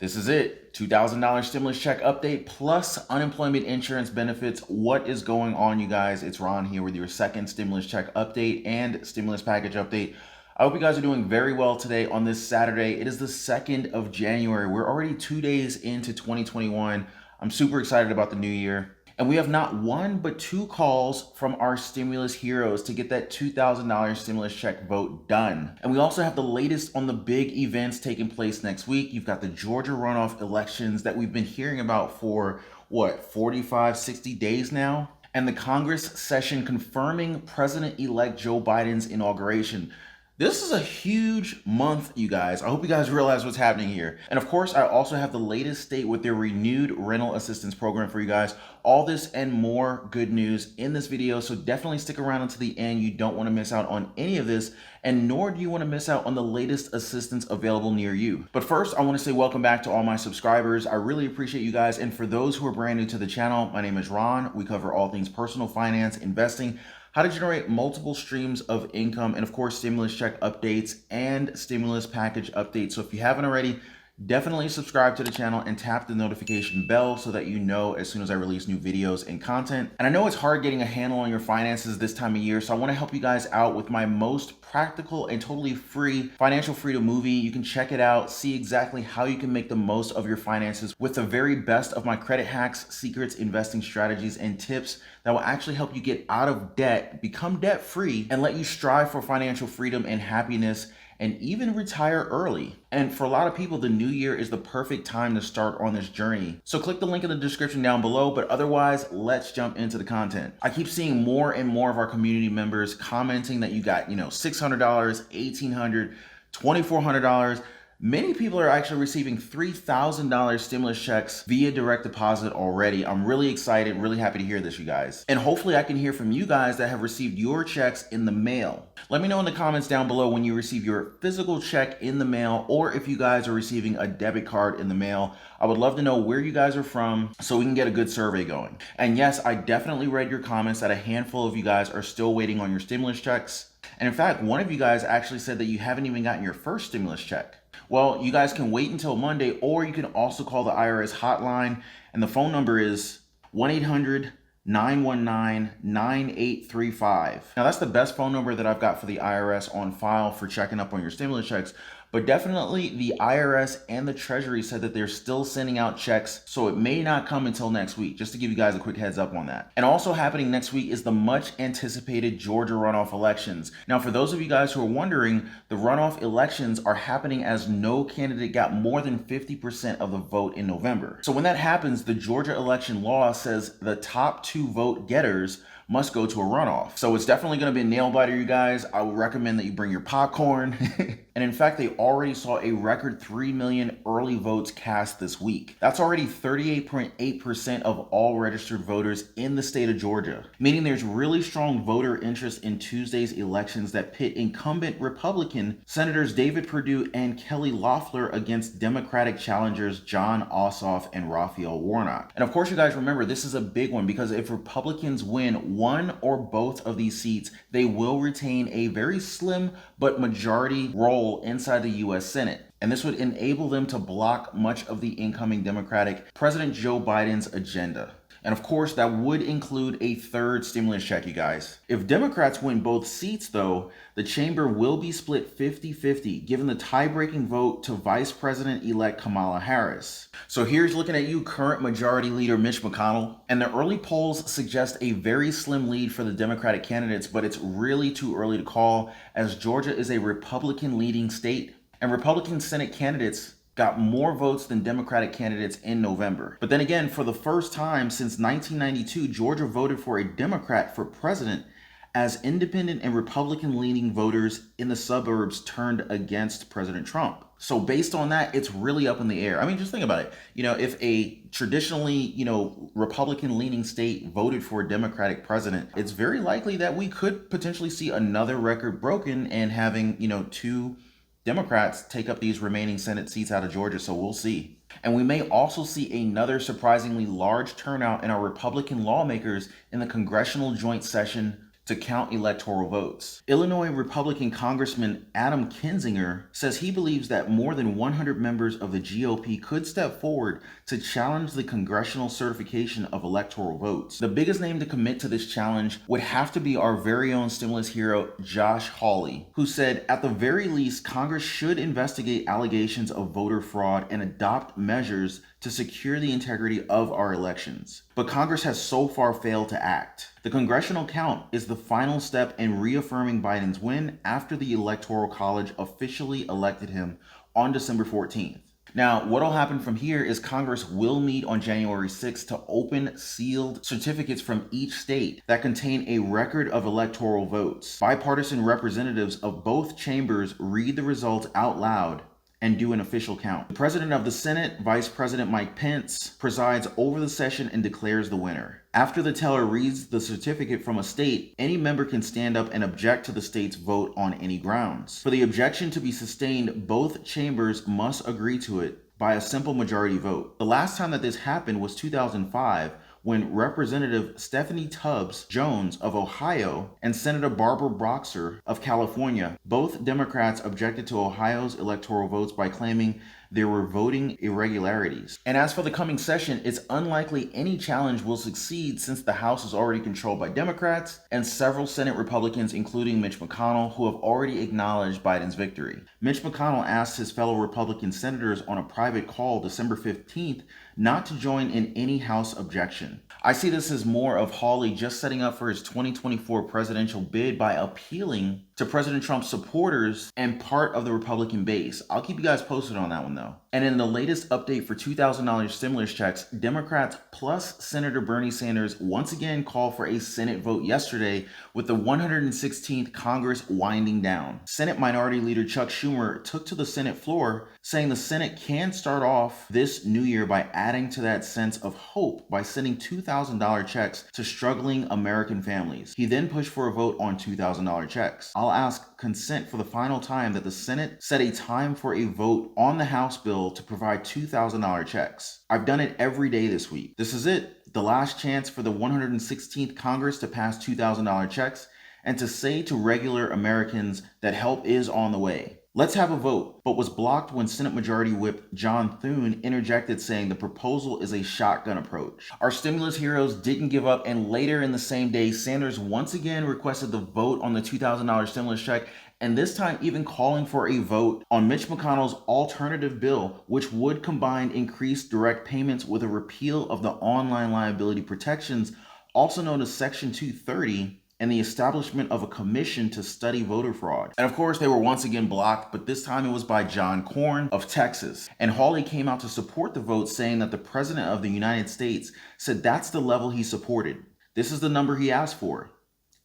This is it. $2,000 stimulus check update plus unemployment insurance benefits. What is going on, you guys? It's Ron here with your second stimulus check update and stimulus package update. I hope you guys are doing very well today on this Saturday. It is the 2nd of January. We're already 2 days into 2021. I'm super excited about the new year. And we have not one, but two calls from our stimulus heroes to get that $2,000 stimulus check vote done. And we also have the latest on the big events taking place next week. You've got the Georgia runoff elections that we've been hearing about for, 45, 60 days now? And the Congress session confirming President-elect Joe Biden's inauguration. This is a huge month, you guys. I hope you guys realize what's happening here. And of course, I also have the latest state with their renewed rental assistance program for you guys. All this and more good news in this video, so definitely stick around until the end. You don't want to miss out on any of this, and nor do you want to miss out on the latest assistance available near you. But first, I want to say welcome back to all my subscribers. I really appreciate you guys. And for those who are brand new to the channel, my name is Ron. We cover all things personal finance, investing, how to generate multiple streams of income, and of course, stimulus check updates and stimulus package updates. So if you haven't already, definitely subscribe to the channel and tap the notification bell so that you know as soon as I release new videos and content. And I know it's hard getting a handle on your finances this time of year, so I want to help you guys out with my most practical and totally free financial freedom movie. You can check it out, see exactly how you can make the most of your finances with the very best of my credit hacks, secrets, investing strategies, and tips that will actually help you get out of debt, become debt free, and let you strive for financial freedom and happiness, and even retire early. And for a lot of people, the new year is the perfect time to start on this journey. So click the link in the description down below, but otherwise, let's jump into the content. I keep seeing more and more of our community members commenting that you got, $600, $1,800, $2,400. Many people are actually receiving $3,000 stimulus checks via direct deposit already. I'm really excited, really happy to hear this, you guys. And hopefully I can hear from you guys that have received your checks in the mail. Let me know in the comments down below when you receive your physical check in the mail, or if you guys are receiving a debit card in the mail. I would love to know where you guys are from so we can get a good survey going. And yes, I definitely read your comments that a handful of you guys are still waiting on your stimulus checks. And in fact, one of you guys actually said that you haven't even gotten your first stimulus check. Well, you guys can wait until Monday, or you can also call the IRS hotline, and the phone number is 1-800-919-9835. Now, that's the best phone number that I've got for the IRS on file for checking up on your stimulus checks. But definitely the IRS and the Treasury said that they're still sending out checks, so it may not come until next week, just to give you guys a quick heads up on that. And also happening next week is the much anticipated Georgia runoff elections. Now, for those of you guys who are wondering, the runoff elections are happening as no candidate got more than 50% of the vote in November. So when that happens, the Georgia election law says the top two vote getters must go to a runoff. So it's definitely gonna be a nail biter, you guys. I would recommend that you bring your popcorn. And in fact, they already saw a record 3 million early votes cast this week. That's already 38.8% of all registered voters in the state of Georgia, meaning there's really strong voter interest in Tuesday's elections that pit incumbent Republican Senators David Perdue and Kelly Loeffler against Democratic challengers Jon Ossoff and Raphael Warnock. And of course, you guys remember, this is a big one because if Republicans win one or both of these seats, they will retain a very slim but majority role inside the U.S. Senate. And this would enable them to block much of the incoming Democratic President Joe Biden's agenda. And of course, that would include a third stimulus check, you guys. If Democrats win both seats, though, the chamber will be split 50-50, giving the tie-breaking vote to Vice President-elect Kamala Harris. So here's looking at you, current Majority Leader Mitch McConnell. And the early polls suggest a very slim lead for the Democratic candidates, but it's really too early to call, as Georgia is a Republican-leading state, and Republican Senate candidates got more votes than Democratic candidates in November. But then again, for the first time since 1992, Georgia voted for a Democrat for president, as independent and Republican-leaning voters in the suburbs turned against President Trump. So based on that, it's really up in the air. I mean, just think about it. If a traditionally, Republican-leaning state voted for a Democratic president, it's very likely that we could potentially see another record broken and having, two Democrats take up these remaining Senate seats out of Georgia, so we'll see. And we may also see another surprisingly large turnout in our Republican lawmakers in the Congressional joint session to count electoral votes. Illinois Republican Congressman Adam Kinzinger says he believes that more than 100 members of the GOP could step forward to challenge the congressional certification of electoral votes. The biggest name to commit to this challenge would have to be our very own stimulus hero, Josh Hawley, who said, at the very least, Congress should investigate allegations of voter fraud and adopt measures to secure the integrity of our elections. But Congress has so far failed to act. The congressional count is the final step in reaffirming Biden's win after the Electoral College officially elected him on December 14th. Now, what'll happen from here is Congress will meet on January 6th to open sealed certificates from each state that contain a record of electoral votes. Bipartisan representatives of both chambers read the results out loud and do an official count. The President of the Senate, Vice President Mike Pence, presides over the session and declares the winner. After the teller reads the certificate from a state, any member can stand up and object to the state's vote on any grounds. For the objection to be sustained, both chambers must agree to it by a simple majority vote. The last time that this happened was 2005, when Representative Stephanie Tubbs Jones of Ohio and Senator Barbara Boxer of California, both Democrats, objected to Ohio's electoral votes by claiming there were voting irregularities. And as for the coming session, it's unlikely any challenge will succeed since the House is already controlled by Democrats and several Senate Republicans, including Mitch McConnell, who have already acknowledged Biden's victory. Mitch McConnell asked his fellow Republican senators on a private call December 15th not to join in any House objection. I see this as more of Hawley just setting up for his 2024 presidential bid by appealing to President Trump's supporters and part of the Republican base. I'll keep you guys posted on that one though. And in the latest update for $2,000 stimulus checks, Democrats plus Senator Bernie Sanders once again called for a Senate vote yesterday with the 116th Congress winding down. Senate Minority Leader Chuck Schumer took to the Senate floor saying the Senate can start off this new year by adding to that sense of hope by sending $2,000 checks to struggling American families. He then pushed for a vote on $2,000 checks. I'll ask consent for the final time that the Senate set a time for a vote on the House bill to provide $2,000 checks. I've done it every day this week. This is it, the last chance for the 116th Congress to pass $2,000 checks and to say to regular Americans that help is on the way. Let's have a vote, but was blocked when Senate Majority Whip John Thune interjected saying the proposal is a shotgun approach. Our stimulus heroes didn't give up, and later in the same day, Sanders once again requested the vote on the $2,000 stimulus check, and this time even calling for a vote on Mitch McConnell's alternative bill, which would combine increased direct payments with a repeal of the online liability protections, also known as Section 230, and the establishment of a commission to study voter fraud. And of course, they were once again blocked, but this time it was by John Cornyn of Texas. And Hawley came out to support the vote, saying that the President of the United States said that's the level he supported. This is the number he asked for.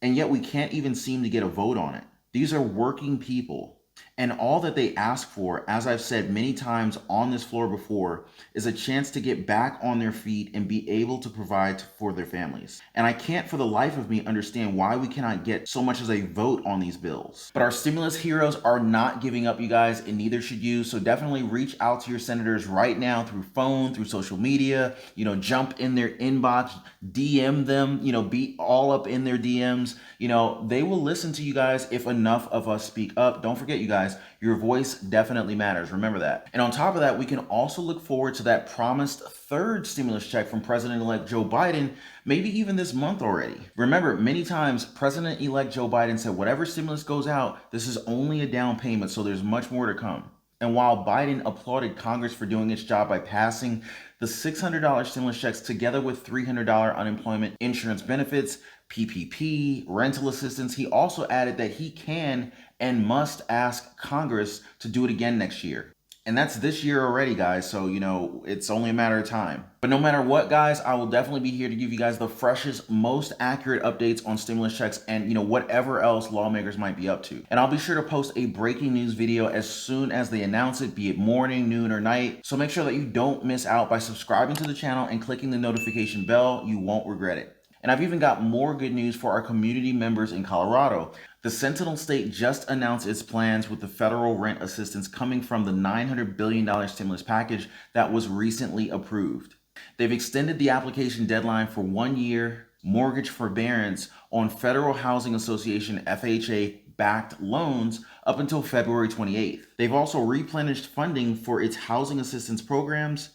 And yet we can't even seem to get a vote on it. These are working people. And all that they ask for, as I've said many times on this floor before, is a chance to get back on their feet and be able to provide for their families. And I can't for the life of me understand why we cannot get so much as a vote on these bills. But our stimulus heroes are not giving up, you guys, and neither should you. So definitely reach out to your senators right now through phone, through social media, jump in their inbox, DM them, be all up in their DMs. They will listen to you guys if enough of us speak up. Don't forget, you guys, your voice definitely matters. Remember that. And on top of that, we can also look forward to that promised third stimulus check from President-elect Joe Biden, maybe even this month already. Remember, many times President-elect Joe Biden said whatever stimulus goes out, this is only a down payment, so there's much more to come. And while Biden applauded Congress for doing its job by passing the $600 stimulus checks together with $300 unemployment insurance benefits, PPP, rental assistance, he also added that he can and must ask Congress to do it again next year. And that's this year already, guys. So, it's only a matter of time. But no matter what, guys, I will definitely be here to give you guys the freshest, most accurate updates on stimulus checks and, whatever else lawmakers might be up to. And I'll be sure to post a breaking news video as soon as they announce it, be it morning, noon, or night. So make sure that you don't miss out by subscribing to the channel and clicking the notification bell. You won't regret it. And I've even got more good news for our community members in Colorado. The Sentinel State just announced its plans with the federal rent assistance coming from the $900 billion stimulus package that was recently approved. They've extended the application deadline for 1 year mortgage forbearance on Federal Housing Association FHA backed loans up until February 28th. They've also replenished funding for its housing assistance programs,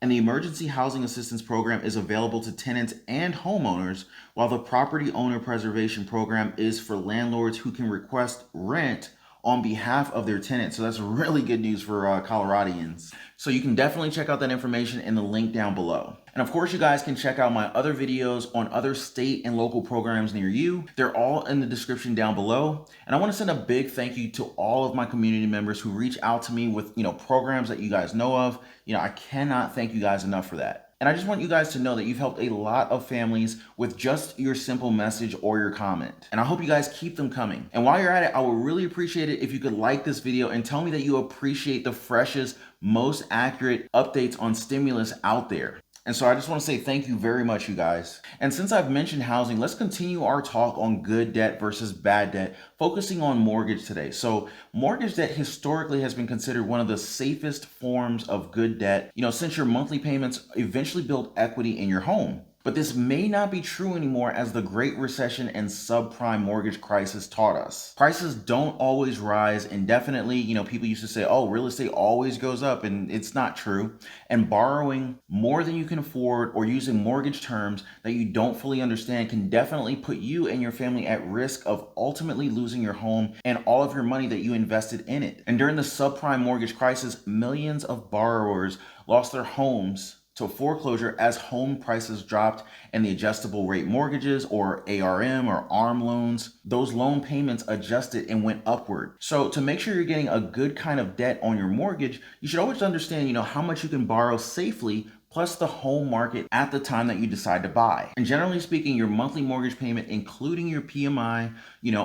and the Emergency Housing Assistance Program is available to tenants and homeowners, while the Property Owner Preservation Program is for landlords who can request rent on behalf of their tenants. So that's really good news for Coloradians. So you can definitely check out that information in the link down below. And of course, you guys can check out my other videos on other state and local programs near you. They're all in the description down below. And I want to send a big thank you to all of my community members who reach out to me with, programs that you guys know of. I cannot thank you guys enough for that. And I just want you guys to know that you've helped a lot of families with just your simple message or your comment. And I hope you guys keep them coming. And while you're at it, I would really appreciate it if you could like this video and tell me that you appreciate the freshest, most accurate updates on stimulus out there. And so I just want to say thank you very much, you guys. And since I've mentioned housing, let's continue our talk on good debt versus bad debt, focusing on mortgage today. So mortgage debt historically has been considered one of the safest forms of good debt, since your monthly payments eventually build equity in your home. But this may not be true anymore, as the Great Recession and subprime mortgage crisis taught us. Prices don't always rise indefinitely. People used to say, oh, real estate always goes up, and it's not true. And borrowing more than you can afford or using mortgage terms that you don't fully understand can definitely put you and your family at risk of ultimately losing your home and all of your money that you invested in it. And during the subprime mortgage crisis, millions of borrowers lost their homes to foreclosure as home prices dropped, and the adjustable rate mortgages, or ARM or ARM loans, those loan payments adjusted and went upward. So to make sure you're getting a good kind of debt on your mortgage, you should always understand, how much you can borrow safely, plus the home market at the time that you decide to buy. And generally speaking, your monthly mortgage payment, including your PMI,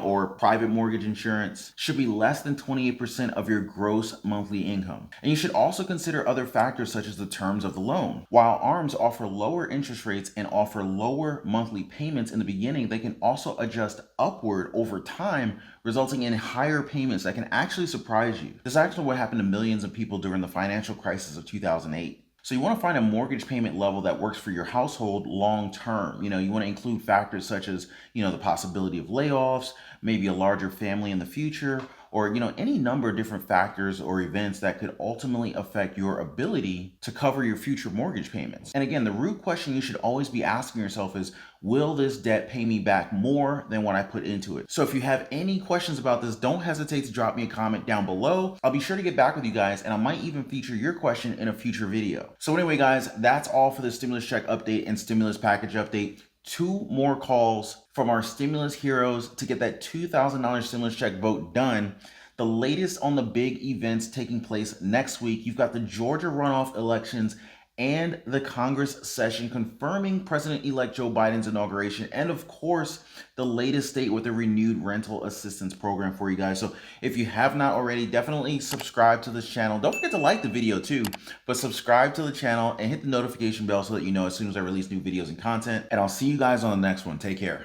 or private mortgage insurance, should be less than 28% of your gross monthly income. And you should also consider other factors such as the terms of the loan. While ARMs offer lower interest rates and offer lower monthly payments in the beginning, they can also adjust upward over time, resulting in higher payments that can actually surprise you. This is actually what happened to millions of people during the financial crisis of 2008. So you want to find a mortgage payment level that works for your household long term. You want to include factors such as, the possibility of layoffs, maybe a larger family in the future, or, any number of different factors or events that could ultimately affect your ability to cover your future mortgage payments. And again, the root question you should always be asking yourself is, will this debt pay me back more than what I put into it? So if you have any questions about this, don't hesitate to drop me a comment down below. I'll be sure to get back with you guys, and I might even feature your question in a future video. So anyway, guys, that's all for the stimulus check update and stimulus package update. 2 more calls from our stimulus heroes to get that $2,000 stimulus check vote done. The latest on the big events taking place next week. You've got the Georgia runoff elections and the Congress session confirming President-elect Joe Biden's inauguration, and of course, the latest state with a renewed rental assistance program for you guys. So if you have not already, definitely subscribe to this channel. Don't forget to like the video too, but subscribe to the channel and hit the notification bell so that you know as soon as I release new videos and content. And I'll see you guys on the next one. Take care.